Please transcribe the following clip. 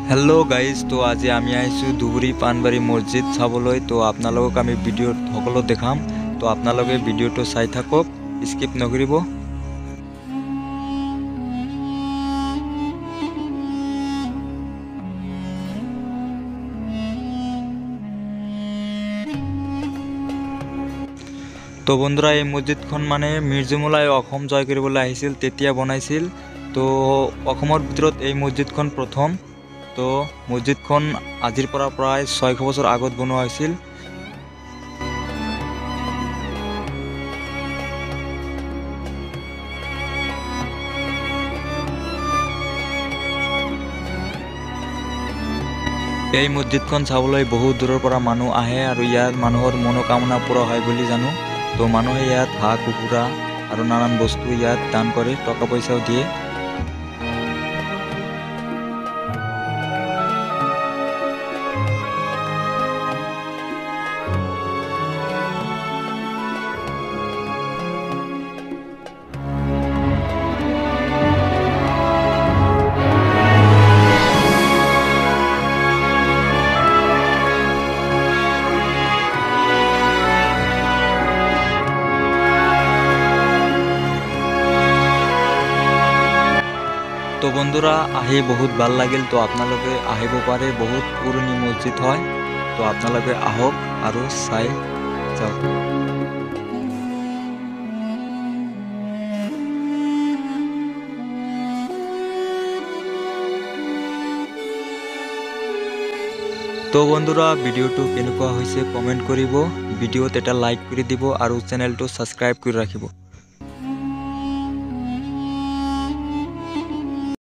Hello guys तो आज आमी आइसु धुबुरी पानबारी मस्जिद चाबोलै तो आपनालोक आमी भिडिओ सकलो देखाम तो आपनालोके भिडिओটো चाइ थाকক स्किप नकरिब। तो बंधुरा এই মসজিদখন মানে মিৰ্জুমলাই অসম জয় কৰিবলৈ আহিছিল তেতিয়া বনাইছিল। তো অসমৰ ভিতৰত এই মসজিদখন প্ৰথম। তো মসজিদখন আজিৰ পৰা প্ৰায় 600 বছৰ আগত বনোৱা হৈছিল। এই মসজিদখন চাবলৈ বহু দূৰৰ পৰা মানুহ আহে আৰু ইয়াত মানুহৰ মনোকামনা পূৰা হয় বুলি জানো। তো মানুহে ইয়াত হাঁহ কুকুৰা আৰু নানান বস্তু ইয়াত দান কৰে, টকা পইচাও দিয়ে। तो बंधुरा आহি बहुत ভাল লাগিল। तो आपनालोके আহিব পাৰে, बहुत पुरानी मस्जिद হয়। तो आपनालोके আহক আৰু চাই যাওক। तो बंधुरा ভিডিওটো কেনেকুৱা হৈছে কমেন্ট কৰিব, ভিডিওত এটা লাইক কৰি দিব আৰু চেনেলটো সাবস্ক্ৰাইব কৰি ৰাখিব।